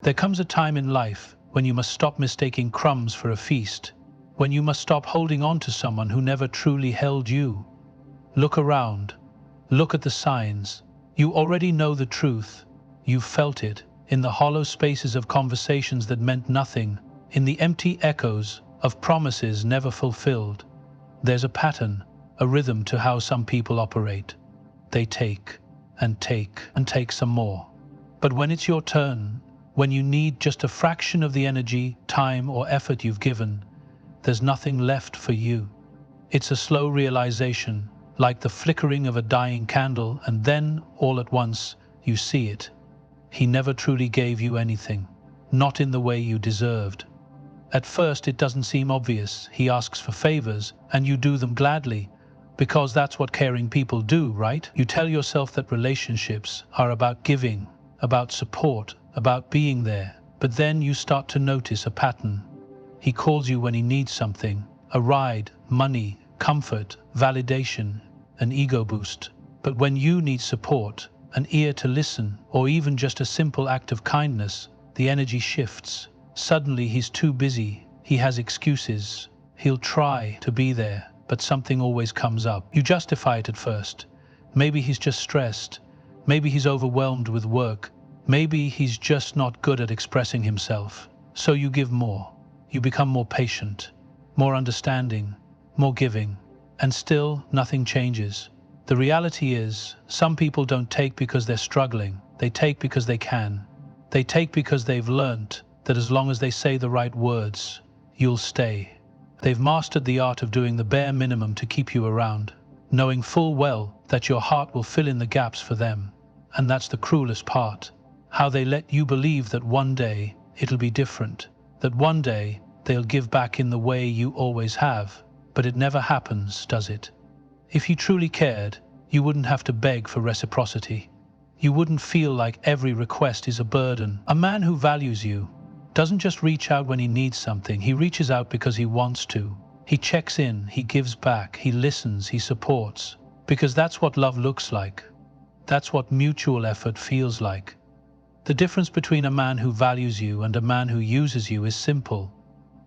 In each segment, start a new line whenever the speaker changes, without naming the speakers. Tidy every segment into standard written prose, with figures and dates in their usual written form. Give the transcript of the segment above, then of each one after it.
There comes a time in life when you must stop mistaking crumbs for a feast, when you must stop holding on to someone who never truly held you. Look around. Look at the signs. You already know the truth. You've felt it in the hollow spaces of conversations that meant nothing, in the empty echoes of promises never fulfilled. There's a pattern, a rhythm to how some people operate. They take and take and take some more. But when it's your turn, when you need just a fraction of the energy, time, or effort you've given, there's nothing left for you. It's a slow realization, like the flickering of a dying candle, and then, all at once, you see it. He never truly gave you anything, not in the way you deserved. At first it doesn't seem obvious. He asks for favors, and you do them gladly, because that's what caring people do, right? You tell yourself that relationships are about giving, about support, about being there. But then you start to notice a pattern. He calls you when he needs something, a ride, money, comfort, validation, an ego boost. But when you need support, an ear to listen, or even just a simple act of kindness, the energy shifts. Suddenly he's too busy, he has excuses, he'll try to be there, but something always comes up. You justify it at first. Maybe he's just stressed, maybe he's overwhelmed with work, maybe he's just not good at expressing himself. So you give more. You become more patient, more understanding, more giving, and still nothing changes. The reality is, some people don't take because they're struggling, they take because they can. They take because they've learnt that as long as they say the right words, you'll stay. They've mastered the art of doing the bare minimum to keep you around, knowing full well that your heart will fill in the gaps for them. And that's the cruelest part, how they let you believe that one day it'll be different, that one day they'll give back in the way you always have. But it never happens, does it? If you truly cared, you wouldn't have to beg for reciprocity. You wouldn't feel like every request is a burden. A man who values you doesn't just reach out when he needs something, he reaches out because he wants to. He checks in, he gives back, he listens, he supports. Because that's what love looks like. That's what mutual effort feels like. The difference between a man who values you and a man who uses you is simple.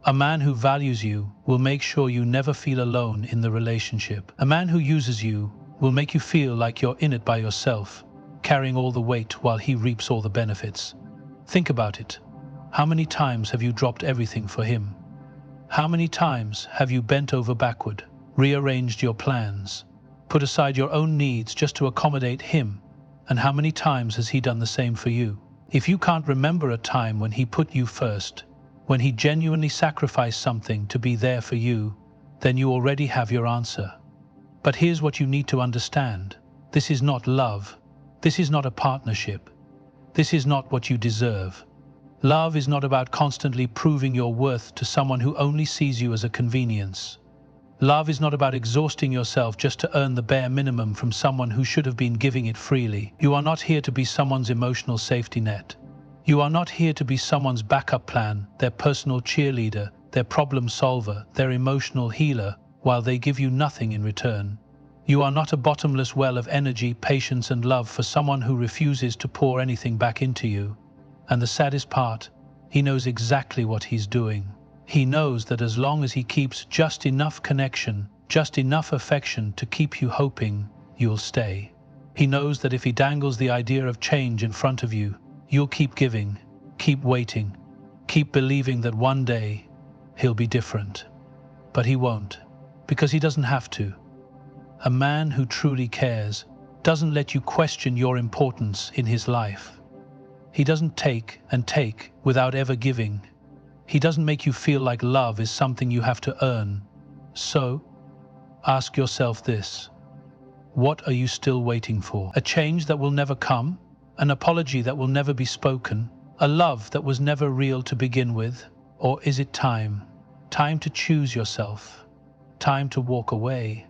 A man who values you will make sure you never feel alone in the relationship. A man who uses you will make you feel like you're in it by yourself, carrying all the weight while he reaps all the benefits. Think about it. How many times have you dropped everything for him? How many times have you bent over backward, rearranged your plans, put aside your own needs just to accommodate him? And how many times has he done the same for you? If you can't remember a time when he put you first, when he genuinely sacrificed something to be there for you, then you already have your answer. But here's what you need to understand. This is not love. This is not a partnership. This is not what you deserve. Love is not about constantly proving your worth to someone who only sees you as a convenience. Love is not about exhausting yourself just to earn the bare minimum from someone who should have been giving it freely. You are not here to be someone's emotional safety net. You are not here to be someone's backup plan, their personal cheerleader, their problem solver, their emotional healer, while they give you nothing in return. You are not a bottomless well of energy, patience, and love for someone who refuses to pour anything back into you. And the saddest part, he knows exactly what he's doing. He knows that as long as he keeps just enough connection, just enough affection to keep you hoping, you'll stay. He knows that if he dangles the idea of change in front of you, you'll keep giving, keep waiting, keep believing that one day he'll be different. But he won't, because he doesn't have to. A man who truly cares doesn't let you question your importance in his life. He doesn't take and take without ever giving. He doesn't make you feel like love is something you have to earn. So, ask yourself this. What are you still waiting for? A change that will never come? An apology that will never be spoken? A love that was never real to begin with? Or is it time? Time to choose yourself. Time to walk away.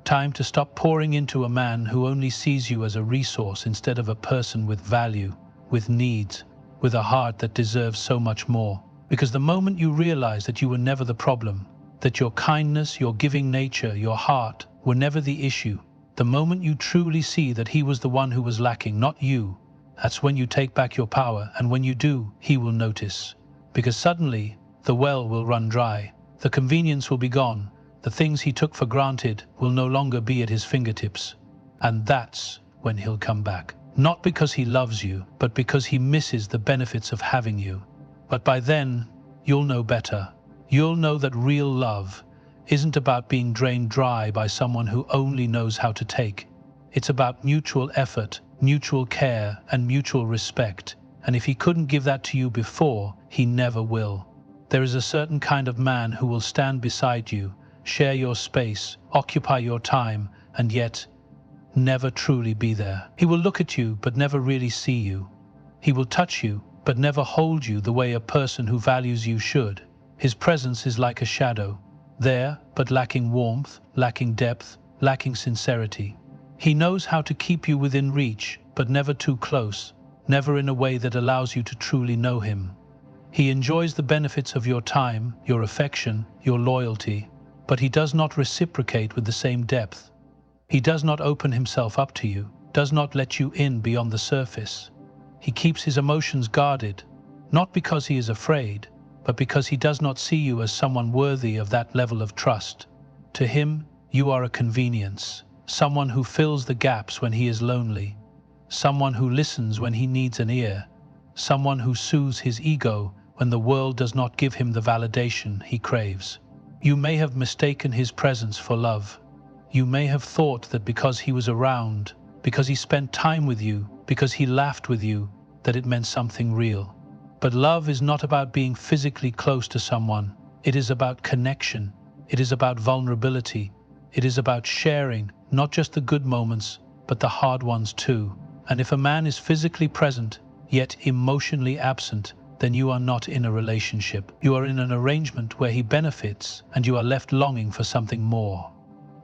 Time to stop pouring into a man who only sees you as a resource instead of a person with value, with needs, with a heart that deserves so much more. Because the moment you realize that you were never the problem, that your kindness, your giving nature, your heart were never the issue, the moment you truly see that he was the one who was lacking, not you, That's when you take back your power, and when you do, he will notice. Because suddenly, the well will run dry, the convenience will be gone, the things he took for granted will no longer be at his fingertips. And that's when he'll come back. Not because he loves you, but because he misses the benefits of having you. But by then, you'll know better. You'll know that real love isn't about being drained dry by someone who only knows how to take. It's about mutual effort, mutual care, and mutual respect. And if he couldn't give that to you before, he never will. There is a certain kind of man who will stand beside you, share your space, occupy your time, and yet never truly be there. He will look at you but never really see you. He will touch you but never hold you the way a person who values you should. His presence is like a shadow, there but lacking warmth, lacking depth, lacking sincerity. He knows how to keep you within reach, but never too close, never in a way that allows you to truly know him. He enjoys the benefits of your time, your affection, your loyalty, but he does not reciprocate with the same depth. He does not open himself up to you, does not let you in beyond the surface. He keeps his emotions guarded, not because he is afraid, but because he does not see you as someone worthy of that level of trust. To him, you are a convenience, someone who fills the gaps when he is lonely, someone who listens when he needs an ear, someone who soothes his ego when the world does not give him the validation he craves. You may have mistaken his presence for love. You may have thought that because he was around, because he spent time with you, because he laughed with you, that it meant something real. But love is not about being physically close to someone. It is about connection. It is about vulnerability. It is about sharing, not just the good moments, but the hard ones too. And if a man is physically present, yet emotionally absent, then you are not in a relationship. You are in an arrangement where he benefits, and you are left longing for something more.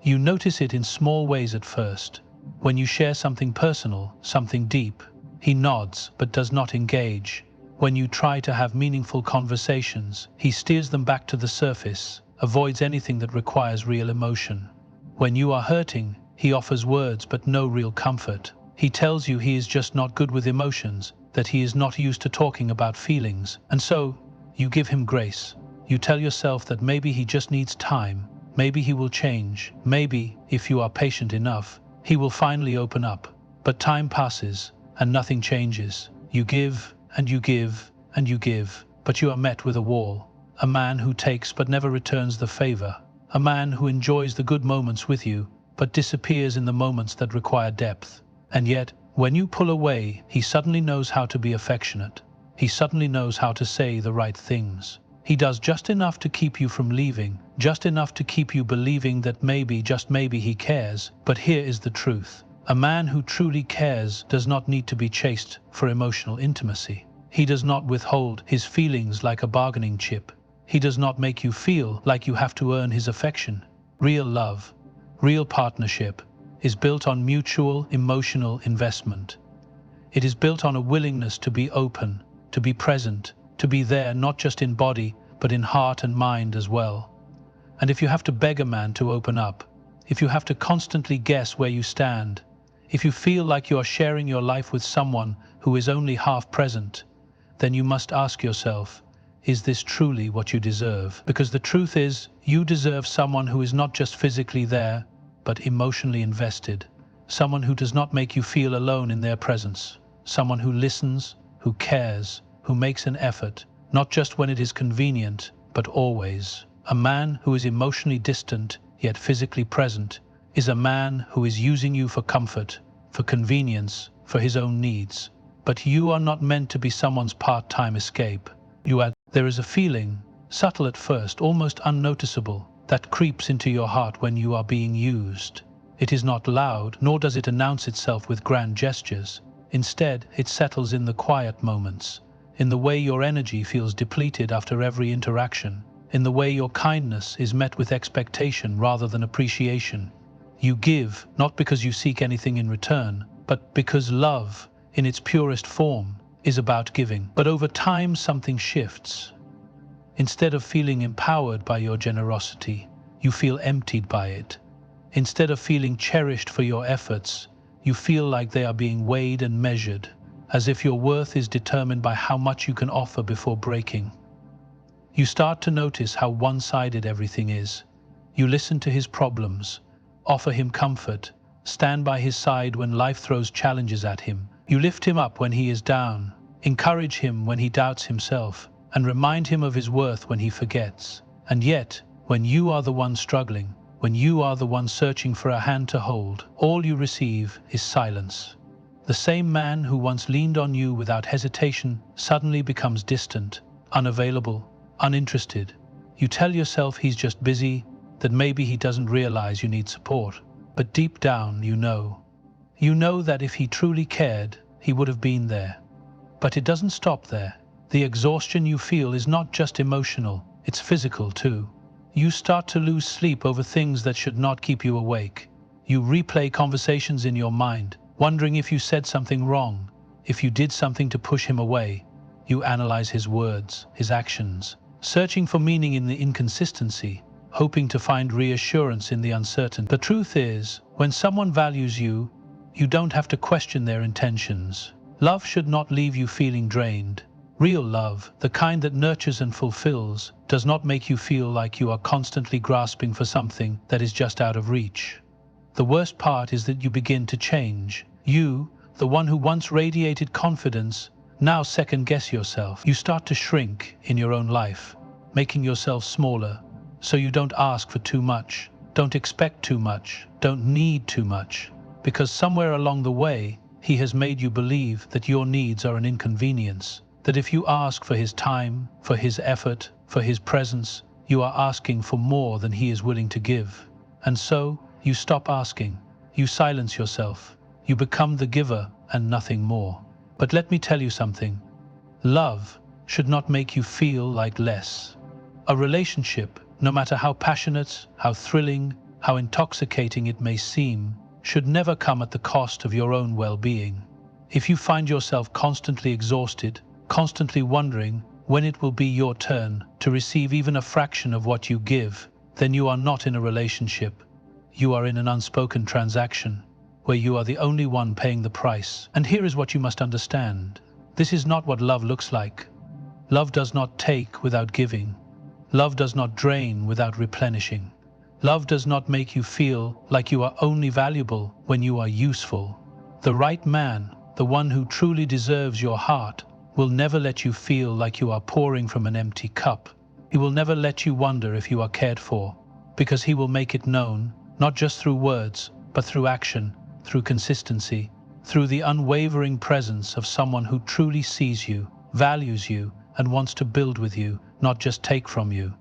You notice it in small ways at first. When you share something personal, something deep, he nods but does not engage. When you try to have meaningful conversations, he steers them back to the surface, avoids anything that requires real emotion. When you are hurting, he offers words but no real comfort. He tells you he is just not good with emotions, that he is not used to talking about feelings. And so, you give him grace. You tell yourself that maybe he just needs time, maybe he will change, maybe, if you are patient enough, he will finally open up. But time passes, and nothing changes. You give, and you give, and you give, but you are met with a wall. A man who takes but never returns the favor. A man who enjoys the good moments with you, but disappears in the moments that require depth. And yet, when you pull away, he suddenly knows how to be affectionate. He suddenly knows how to say the right things. He does just enough to keep you from leaving, just enough to keep you believing that maybe, just maybe, he cares. But here is the truth. A man who truly cares does not need to be chased for emotional intimacy. He does not withhold his feelings like a bargaining chip. He does not make you feel like you have to earn his affection. Real love, real partnership, is built on mutual emotional investment. It is built on a willingness to be open, to be present, to be there not just in body, but in heart and mind as well. And if you have to beg a man to open up, if you have to constantly guess where you stand, if you feel like you are sharing your life with someone who is only half present, then you must ask yourself, is this truly what you deserve? Because the truth is, you deserve someone who is not just physically there, but emotionally invested. Someone who does not make you feel alone in their presence. Someone who listens, who cares, who makes an effort, not just when it is convenient, but always. A man who is emotionally distant, yet physically present, is a man who is using you for comfort, for convenience, for his own needs. But you are not meant to be someone's part-time escape. There is a feeling, subtle at first, almost unnoticeable, that creeps into your heart when you are being used. It is not loud, nor does it announce itself with grand gestures. Instead, it settles in the quiet moments, in the way your energy feels depleted after every interaction, in the way your kindness is met with expectation rather than appreciation. You give, not because you seek anything in return, but because love, in its purest form, is about giving. But over time, something shifts. Instead of feeling empowered by your generosity, you feel emptied by it. Instead of feeling cherished for your efforts, you feel like they are being weighed and measured. as if your worth is determined by how much you can offer before breaking. You start to notice how one-sided everything is. You listen to his problems, offer him comfort, stand by his side when life throws challenges at him. You lift him up when he is down, encourage him when he doubts himself, and remind him of his worth when he forgets. And yet, when you are the one struggling, when you are the one searching for a hand to hold, all you receive is silence. The same man who once leaned on you without hesitation suddenly becomes distant, unavailable, uninterested. You tell yourself he's just busy, that maybe he doesn't realize you need support. But deep down, you know that if he truly cared, he would have been there. But it doesn't stop there. The exhaustion you feel is not just emotional, it's physical too. You start to lose sleep over things that should not keep you awake. You replay conversations in your mind, wondering if you said something wrong, if you did something to push him away. You analyze his words, his actions, searching for meaning in the inconsistency, hoping to find reassurance in the uncertainty. The truth is, when someone values you, you don't have to question their intentions. Love should not leave you feeling drained. Real love, the kind that nurtures and fulfills, does not make you feel like you are constantly grasping for something that is just out of reach. The worst part is that you begin to change. You, the one who once radiated confidence, now second-guess yourself. You start to shrink in your own life, making yourself smaller, so you don't ask for too much, don't expect too much, don't need too much, because somewhere along the way, he has made you believe that your needs are an inconvenience, that if you ask for his time, for his effort, for his presence, you are asking for more than he is willing to give. And so, you stop asking, you silence yourself, you become the giver and nothing more. But let me tell you something. Love should not make you feel like less. A relationship, no matter how passionate, how thrilling, how intoxicating it may seem, should never come at the cost of your own well-being. If you find yourself constantly exhausted, constantly wondering when it will be your turn to receive even a fraction of what you give, then you are not in a relationship. You are in an unspoken transaction, where you are the only one paying the price. And here is what you must understand. This is not what love looks like. Love does not take without giving. Love does not drain without replenishing. Love does not make you feel like you are only valuable when you are useful. The right man, the one who truly deserves your heart, will never let you feel like you are pouring from an empty cup. He will never let you wonder if you are cared for, because he will make it known, not just through words, but through action, through consistency, through the unwavering presence of someone who truly sees you, values you, and wants to build with you, not just take from you.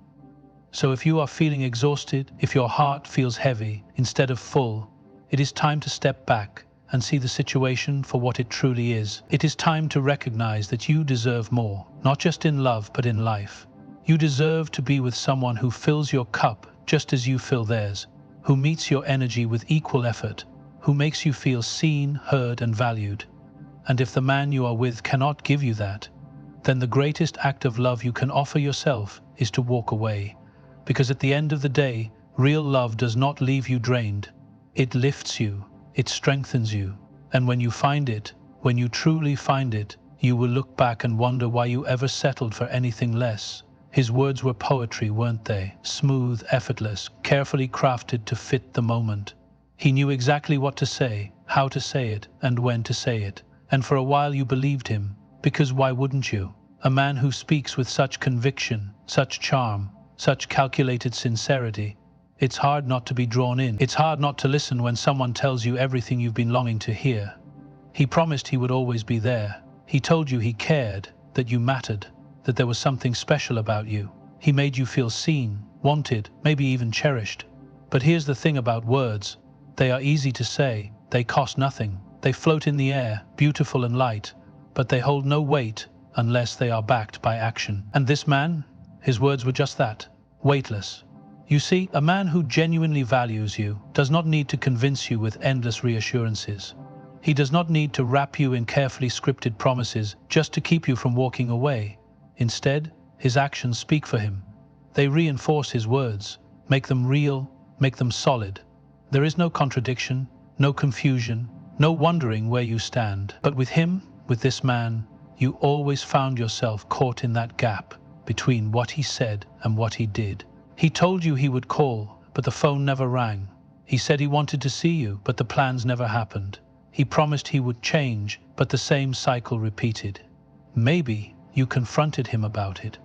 So if you are feeling exhausted, if your heart feels heavy instead of full, it is time to step back and see the situation for what it truly is. It is time to recognize that you deserve more, not just in love, but in life. You deserve to be with someone who fills your cup just as you fill theirs, who meets your energy with equal effort, who makes you feel seen, heard, and valued. And if the man you are with cannot give you that, then the greatest act of love you can offer yourself is to walk away. Because at the end of the day, real love does not leave you drained. It lifts you, it strengthens you. And when you find it, when you truly find it, you will look back and wonder why you ever settled for anything less. His words were poetry, weren't they? Smooth, effortless, carefully crafted to fit the moment. He knew exactly what to say, how to say it, and when to say it. And for a while you believed him, because why wouldn't you? A man who speaks with such conviction, such charm, such calculated sincerity. It's hard not to be drawn in. It's hard not to listen when someone tells you everything you've been longing to hear. He promised he would always be there. He told you he cared, that you mattered, that there was something special about you. He made you feel seen, wanted, maybe even cherished. But here's the thing about words. They are easy to say, they cost nothing, they float in the air, beautiful and light, but they hold no weight unless they are backed by action. And this man, his words were just that, weightless. You see, a man who genuinely values you does not need to convince you with endless reassurances. He does not need to wrap you in carefully scripted promises just to keep you from walking away. Instead, his actions speak for him. They reinforce his words, make them real, make them solid. There is no contradiction, no confusion, no wondering where you stand. But with him, with this man, you always found yourself caught in that gap between what he said and what he did. He told you he would call, but the phone never rang. He said he wanted to see you, but the plans never happened. He promised he would change, but the same cycle repeated. Maybe you confronted him about it.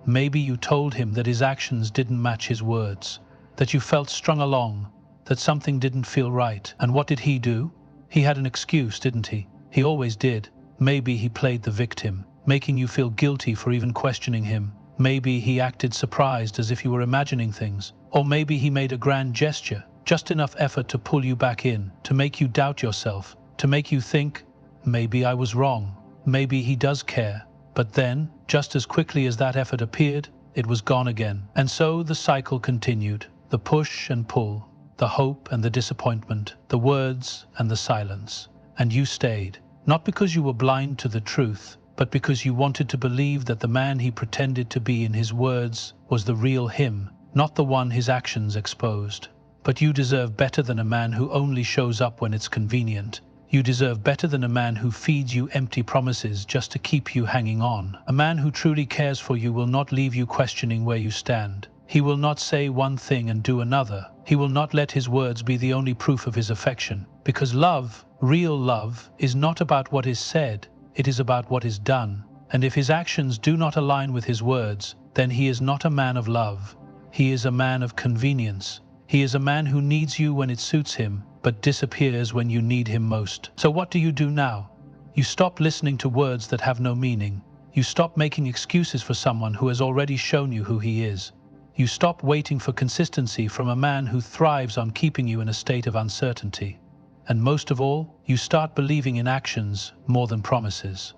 Maybe you told him that his actions didn't match his words, that you felt strung along, that something didn't feel right. And what did he do? He had an excuse, didn't he? He always did. Maybe he played the victim, making you feel guilty for even questioning him. Maybe he acted surprised as if you were imagining things. Or maybe he made a grand gesture, just enough effort to pull you back in, to make you doubt yourself, to make you think, maybe I was wrong, maybe he does care. But then, just as quickly as that effort appeared, it was gone again. And so the cycle continued, the push and pull, the hope and the disappointment, the words and the silence. And you stayed, not because you were blind to the truth, but because you wanted to believe that the man he pretended to be in his words was the real him, not the one his actions exposed. But you deserve better than a man who only shows up when it's convenient. You deserve better than a man who feeds you empty promises just to keep you hanging on. A man who truly cares for you will not leave you questioning where you stand. He will not say one thing and do another. He will not let his words be the only proof of his affection. Because love, real love, is not about what is said, it is about what is done. And if his actions do not align with his words, then he is not a man of love. He is a man of convenience. He is a man who needs you when it suits him, but disappears when you need him most. So what do you do now? You stop listening to words that have no meaning. You stop making excuses for someone who has already shown you who he is. You stop waiting for consistency from a man who thrives on keeping you in a state of uncertainty. And most of all, you start believing in actions more than promises.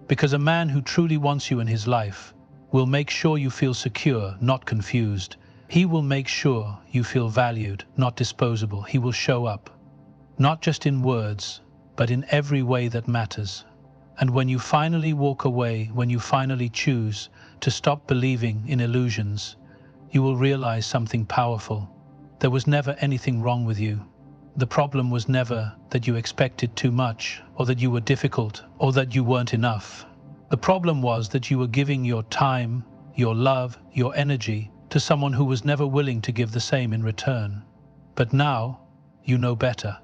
Because a man who truly wants you in his life will make sure you feel secure, not confused. He will make sure you feel valued, not disposable. He will show up, not just in words, but in every way that matters. And when you finally walk away, when you finally choose to stop believing in illusions, you will realize something powerful. There was never anything wrong with you. The problem was never that you expected too much, or that you were difficult, or that you weren't enough. The problem was that you were giving your time, your love, your energy to someone who was never willing to give the same in return. But now, you know better.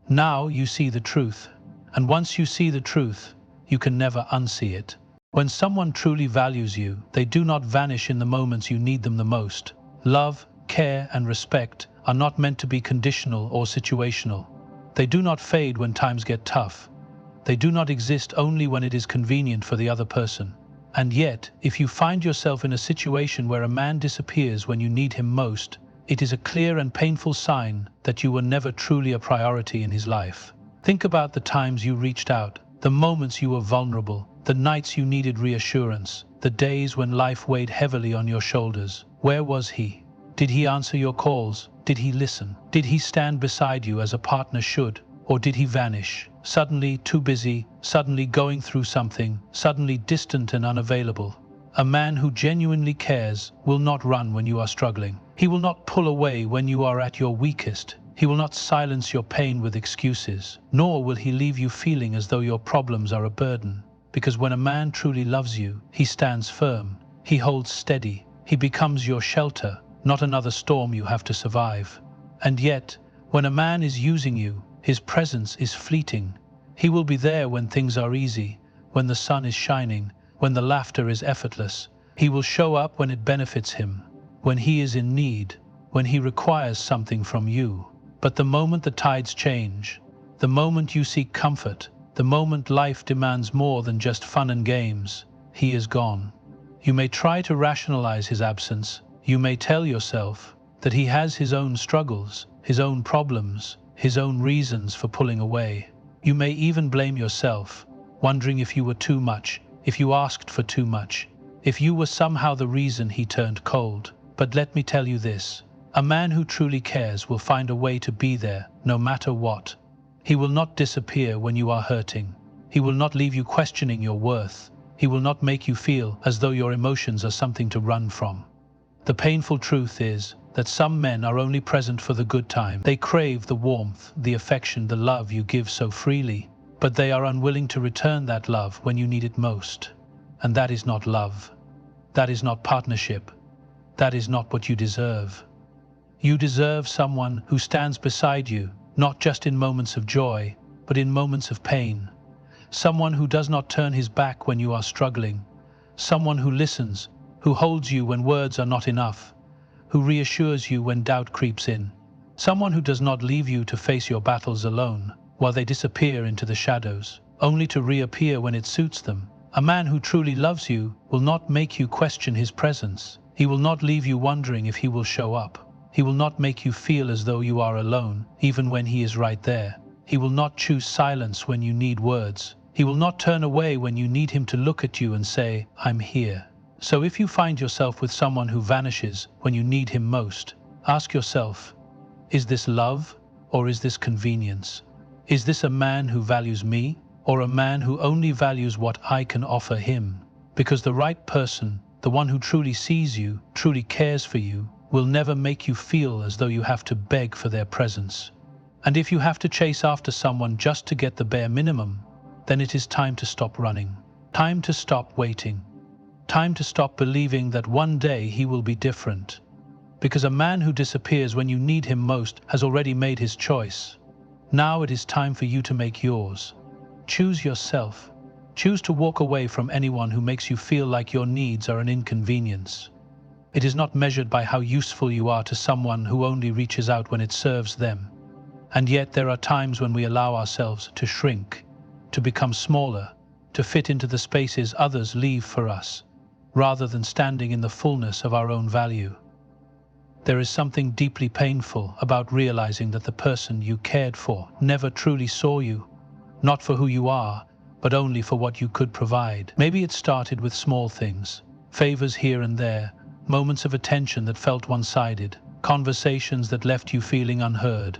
Now you see the truth. And once you see the truth, you can never unsee it. When someone truly values you, they do not vanish in the moments you need them the most. Love, care, and respect are not meant to be conditional or situational. They do not fade when times get tough. They do not exist only when it is convenient for the other person. And yet, if you find yourself in a situation where a man disappears when you need him most, it is a clear and painful sign that you were never truly a priority in his life. Think about the times you reached out, the moments you were vulnerable, the nights you needed reassurance, the days when life weighed heavily on your shoulders. Where was he? Did he answer your calls? Did he listen? Did he stand beside you as a partner should? Or did he vanish? Suddenly too busy, suddenly going through something, suddenly distant and unavailable. A man who genuinely cares will not run when you are struggling. He will not pull away when you are at your weakest. He will not silence your pain with excuses, nor will he leave you feeling as though your problems are a burden. Because when a man truly loves you, he stands firm, he holds steady, he becomes your shelter, not another storm you have to survive. And yet, when a man is using you, his presence is fleeting. He will be there when things are easy, when the sun is shining, when the laughter is effortless. He will show up when it benefits him, when he is in need, when he requires something from you. But the moment the tides change, the moment you seek comfort, the moment life demands more than just fun and games, he is gone. You may try to rationalize his absence. You may tell yourself that he has his own struggles, his own problems, his own reasons for pulling away. You may even blame yourself, wondering if you were too much, if you asked for too much, if you were somehow the reason he turned cold. But let me tell you this, a man who truly cares will find a way to be there, no matter what. He will not disappear when you are hurting. He will not leave you questioning your worth. He will not make you feel as though your emotions are something to run from. The painful truth is that some men are only present for the good time. They crave the warmth, the affection, the love you give so freely. but they are unwilling to return that love when you need it most. And that is not love. That is not partnership. That is not what you deserve. You deserve someone who stands beside you, not just in moments of joy, but in moments of pain. Someone who does not turn his back when you are struggling. Someone who listens, who holds you when words are not enough, who reassures you when doubt creeps in. Someone who does not leave you to face your battles alone, while they disappear into the shadows, only to reappear when it suits them. A man who truly loves you will not make you question his presence. He will not leave you wondering if he will show up. He will not make you feel as though you are alone, even when he is right there. He will not choose silence when you need words. He will not turn away when you need him to look at you and say, "I'm here." So if you find yourself with someone who vanishes when you need him most, ask yourself, is this love or is this convenience? Is this a man who values me or a man who only values what I can offer him? Because the right person, the one who truly sees you, truly cares for you, will never make you feel as though you have to beg for their presence. And if you have to chase after someone just to get the bare minimum, then it is time to stop running. Time to stop waiting. Time to stop believing that one day he will be different. Because a man who disappears when you need him most has already made his choice. Now it is time for you to make yours. Choose yourself. Choose to walk away from anyone who makes you feel like your needs are an inconvenience. It is not measured by how useful you are to someone who only reaches out when it serves them. And yet there are times when we allow ourselves to shrink, to become smaller, to fit into the spaces others leave for us, rather than standing in the fullness of our own value. There is something deeply painful about realizing that the person you cared for never truly saw you, not for who you are, but only for what you could provide. Maybe it started with small things, favors here and there, moments of attention that felt one-sided, conversations that left you feeling unheard.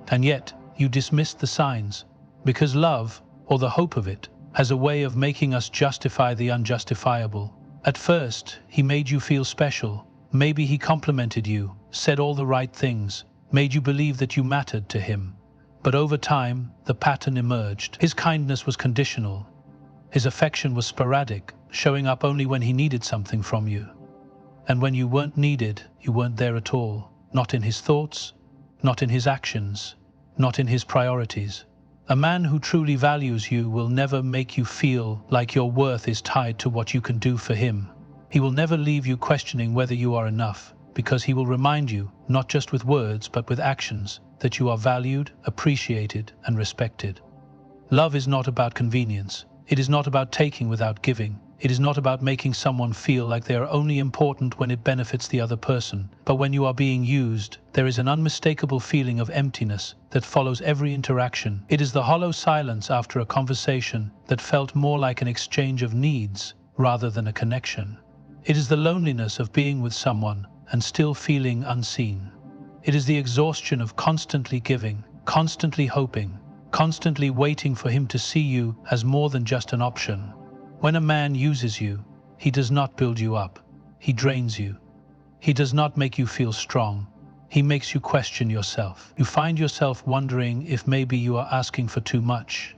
And yet, you dismissed the signs, because love, or the hope of it, has a way of making us justify the unjustifiable. At first, he made you feel special. Maybe he complimented you, said all the right things, made you believe that you mattered to him. But over time, the pattern emerged. His kindness was conditional. His affection was sporadic, showing up only when he needed something from you. And when you weren't needed, you weren't there at all. Not in his thoughts, not in his actions, not in his priorities. A man who truly values you will never make you feel like your worth is tied to what you can do for him. He will never leave you questioning whether you are enough, because he will remind you, not just with words but with actions, that you are valued, appreciated, and respected. Love is not about convenience. It is not about taking without giving. It is not about making someone feel like they are only important when it benefits the other person. But when you are being used, there is an unmistakable feeling of emptiness that follows every interaction. It is the hollow silence after a conversation that felt more like an exchange of needs rather than a connection. It is the loneliness of being with someone and still feeling unseen. It is the exhaustion of constantly giving, constantly hoping, constantly waiting for him to see you as more than just an option. When a man uses you, he does not build you up. He drains you. He does not make you feel strong. He makes you question yourself. You find yourself wondering if maybe you are asking for too much.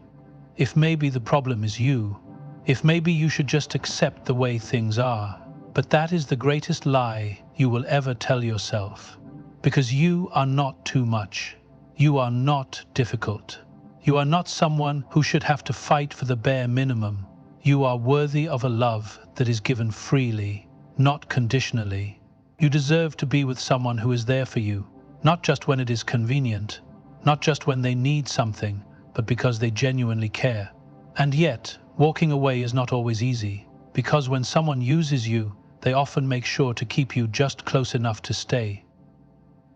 If maybe the problem is you. If maybe you should just accept the way things are. But that is the greatest lie you will ever tell yourself. Because you are not too much. You are not difficult. You are not someone who should have to fight for the bare minimum. You are worthy of a love that is given freely, not conditionally. You deserve to be with someone who is there for you, not just when it is convenient, not just when they need something, but because they genuinely care. And yet, walking away is not always easy, because when someone uses you, they often make sure to keep you just close enough to stay.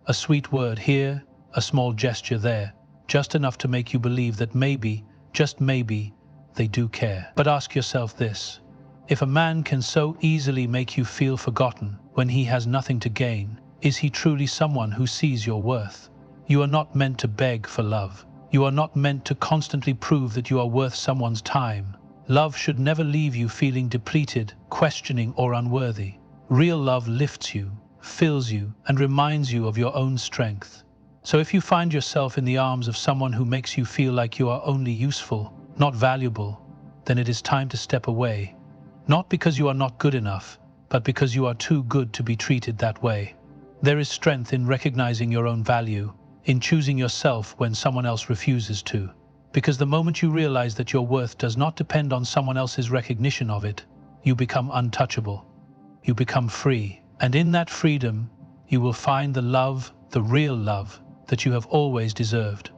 A sweet word here, a small gesture there, just enough to make you believe that maybe, just maybe, they do care. But ask yourself this: if a man can so easily make you feel forgotten when he has nothing to gain, is he truly someone who sees your worth? You are not meant to beg for love. You are not meant to constantly prove that you are worth someone's time. Love should never leave you feeling depleted, questioning, or unworthy. Real love lifts you, fills you, and reminds you of your own strength. So if you find yourself in the arms of someone who makes you feel like you are only useful, not valuable, then it is time to step away. Not because you are not good enough, but because you are too good to be treated that way. There is strength in recognizing your own value, in choosing yourself when someone else refuses to. Because the moment you realize that your worth does not depend on someone else's recognition of it, you become untouchable. You become free, and in that freedom, you will find the love, the real love, that you have always deserved.